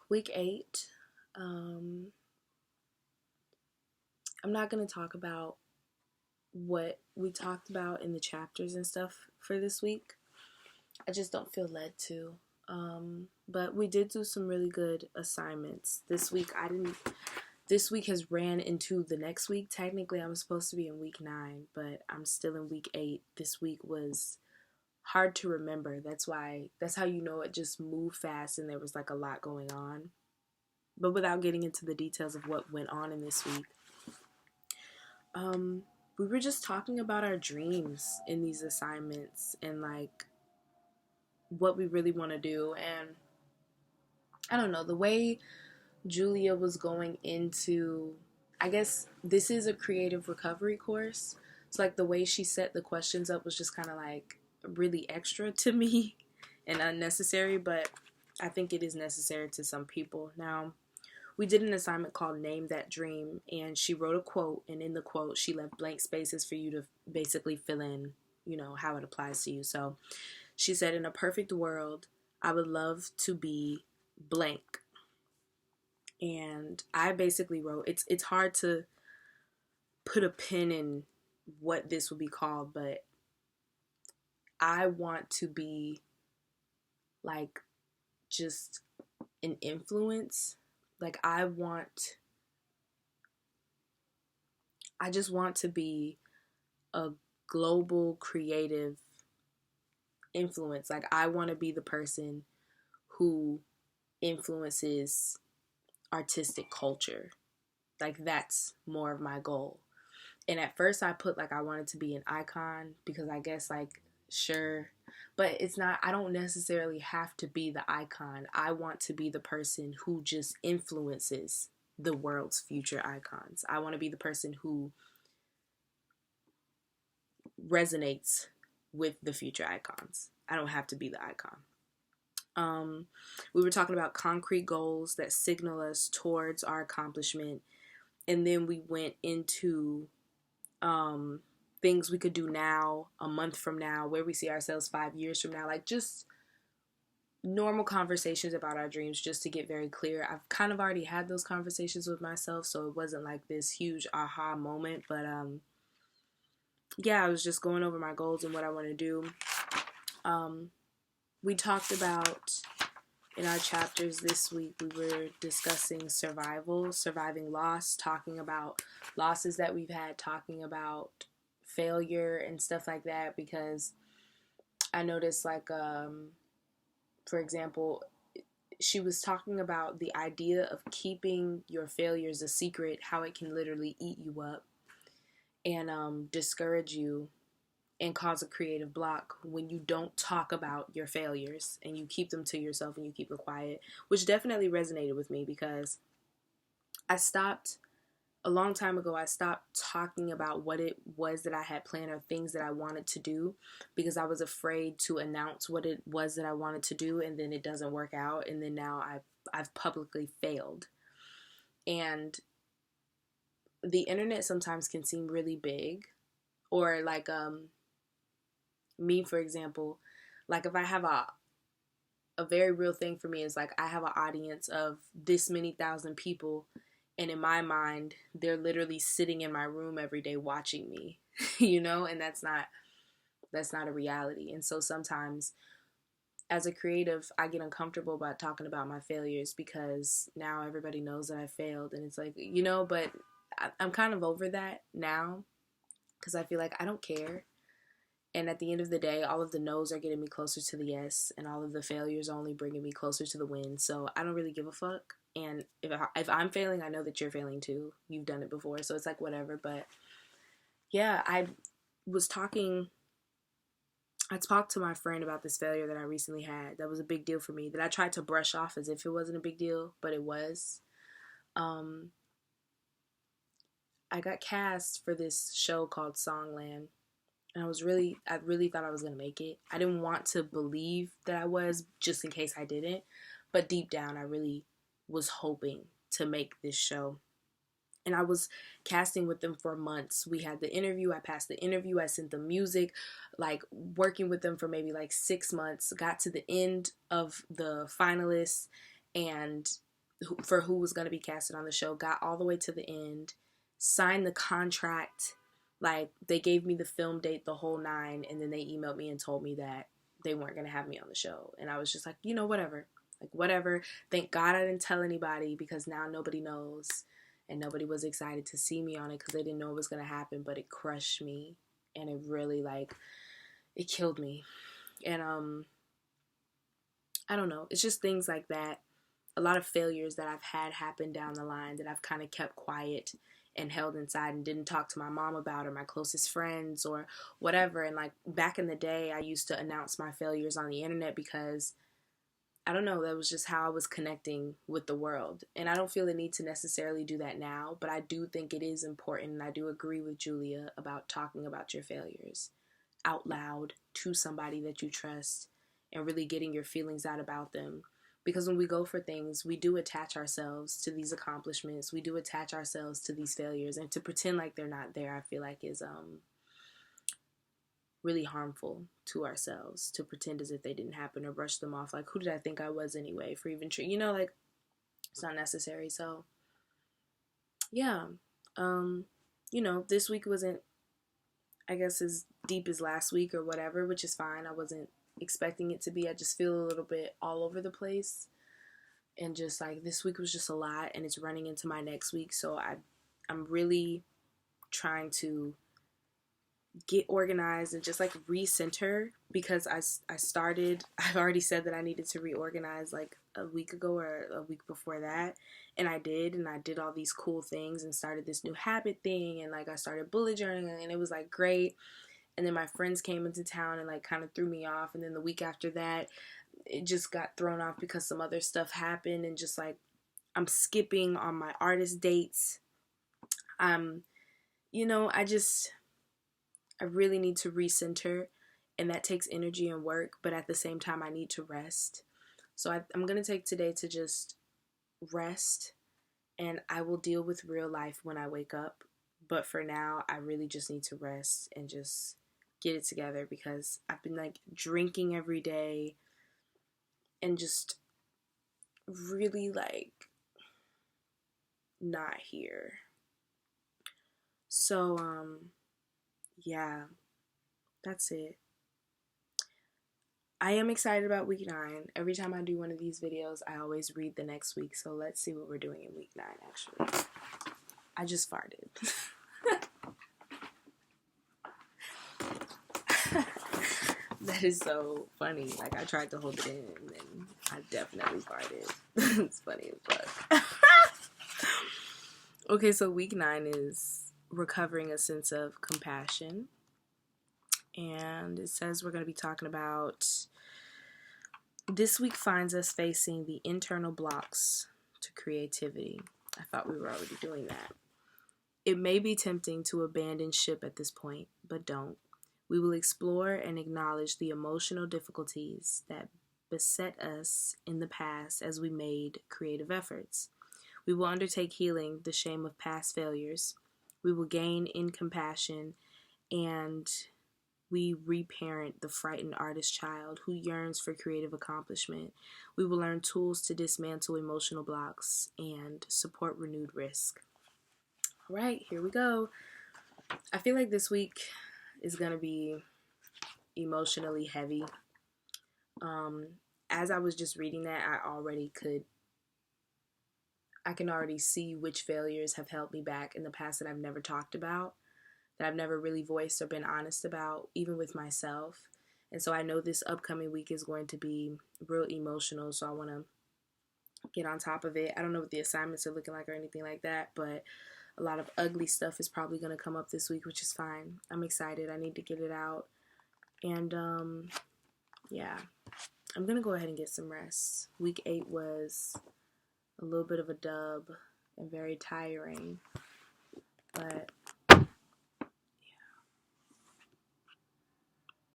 Week 8. I'm not going to talk about what we talked about in the chapters and stuff for this week. I just don't feel led to. But we did do some really good assignments this week. This week has ran into the next week. Technically, I'm supposed to be in week 9, but I'm still in week 8. This week was hard to remember. That's how you know it just moved fast and there was like a lot going on. But without getting into the details of what went on in this week, we were just talking about our dreams in these assignments and like what we really want to do. And I don't know, the way Julia was going into, I guess this is a creative recovery course. So like the way she set the questions up was just kind of like really extra to me and unnecessary, but I think it is necessary to some people. Now, we did an assignment called Name That Dream, and she wrote a quote, and in the quote, she left blank spaces for you to basically fill in, how it applies to you. So she said, in a perfect world, I would love to be blank. And I basically wrote, it's hard to put a pin in what this would be called, but I want to be like just an influence. Like I just want to be a global creative influence. Like I want to be the person who influences artistic culture. Like that's more of my goal. And at first I put like I wanted to be an icon because I guess like sure, but it's not, I don't necessarily have to be the icon. I want to be the person who just influences the world's future icons. I want to be the person who resonates with the future icons. I don't have to be the icon. We were talking about concrete goals that signal us towards our accomplishment. And then we went into things we could do now, a month from now, where we see ourselves 5 years from now, like just normal conversations about our dreams, just to get very clear. I've kind of already had those conversations with myself, so it wasn't like this huge aha moment, but yeah, I was just going over my goals and what I want to do. We talked about, in our chapters this week, we were discussing surviving loss, talking about losses that we've had, talking about failure and stuff like that, because I noticed like, for example, she was talking about the idea of keeping your failures a secret, how it can literally eat you up and discourage you and cause a creative block when you don't talk about your failures and you keep them to yourself and you keep them quiet, which definitely resonated with me because a long time ago, I stopped talking about what it was that I had planned or things that I wanted to do because I was afraid to announce what it was that I wanted to do, and then it doesn't work out, and then now I've publicly failed. And the internet sometimes can seem really big, or like me, for example, like if I have a very real thing for me is like I have an audience of this many thousand people, and in my mind they're literally sitting in my room every day watching me, and that's not a reality. And so sometimes as a creative, I get uncomfortable about talking about my failures because now everybody knows that I failed, and it's like, but I'm kind of over that now because I feel like I don't care. And at the end of the day, all of the no's are getting me closer to the yes, and all of the failures are only bringing me closer to the win. So I don't really give a fuck. And if I'm failing, I know that you're failing too. You've done it before, so it's like whatever. But yeah, I talked to my friend about this failure that I recently had. That was a big deal for me, that I tried to brush off as if it wasn't a big deal, but it was. I got cast for this show called Songland. And I really thought I was going to make it. I didn't want to believe that I was, just in case I didn't. But deep down, I really was hoping to make this show. And I was casting with them for months. We had the interview. I passed the interview. I sent them music, like working with them for maybe like 6 months. Got to the end of the finalists, and for who was going to be casted on the show, got all the way to the end, signed the contract. Like, they gave me the film date, the whole nine, and then they emailed me and told me that they weren't going to have me on the show. And I was just like, whatever. Like, whatever. Thank God I didn't tell anybody, because now nobody knows. And nobody was excited to see me on it because they didn't know it was going to happen. But it crushed me. And it really, like, it killed me. And, I don't know. It's just things like that. A lot of failures that I've had happen down the line that I've kind of kept quiet and held inside and didn't talk to my mom about, or my closest friends, or whatever. And like, back in the day, I used to announce my failures on the internet because, I don't know, that was just how I was connecting with the world. And I don't feel the need to necessarily do that now, but I do think it is important, and I do agree with Julia about talking about your failures out loud to somebody that you trust and really getting your feelings out about them. Because when we go for things, we do attach ourselves to these accomplishments. We do attach ourselves to these failures. And to pretend like they're not there, I feel like is really harmful to ourselves. To pretend as if they didn't happen or brush them off. Like, who did I think I was anyway? For even, like, it's not necessary. So, yeah. This week wasn't, I guess, as deep as last week or whatever, which is fine. I wasn't expecting it to be. I just feel a little bit all over the place, and just like, this week was just a lot, and it's running into my next week. So I'm really trying to get organized and just like recenter, because I've already said that I needed to reorganize like a week ago or a week before that, and I did all these cool things and started this new habit thing, and like I started bullet journaling, and it was like great. And then my friends came into town and like kind of threw me off. And then the week after that, it just got thrown off because some other stuff happened. And just like, I'm skipping on my artist dates. I really need to recenter. And that takes energy and work. But at the same time, I need to rest. So I'm going to take today to just rest. And I will deal with real life when I wake up. But for now, I really just need to rest and just get it together, because I've been like drinking every day and just really like not here. So yeah, that's it. I am excited about week 9. Every time I do one of these videos, I always read the next week. So let's see what we're doing in week 9. Actually, I just farted. That is so funny. Like, I tried to hold it in, and then I definitely farted. It's funny as fuck. Okay, so week 9 is recovering a sense of compassion. And it says we're going to be talking about, this week finds us facing the internal blocks to creativity. I thought we were already doing that. It may be tempting to abandon ship at this point, but don't. We will explore and acknowledge the emotional difficulties that beset us in the past as we made creative efforts. We will undertake healing the shame of past failures. We will gain in compassion, and we reparent the frightened artist child who yearns for creative accomplishment. We will learn tools to dismantle emotional blocks and support renewed risk. All right, here we go. I feel like this week is going to be emotionally heavy. As I was just reading that, I can already see which failures have held me back in the past that I've never talked about, that I've never really voiced or been honest about, even with myself. And so I know this upcoming week is going to be real emotional, so I want to get on top of it. I don't know what the assignments are looking like or anything like that, but a lot of ugly stuff is probably going to come up this week, which is fine. I'm excited. I need to get it out. And, yeah, I'm going to go ahead and get some rest. Week 8 was a little bit of a dub and very tiring, but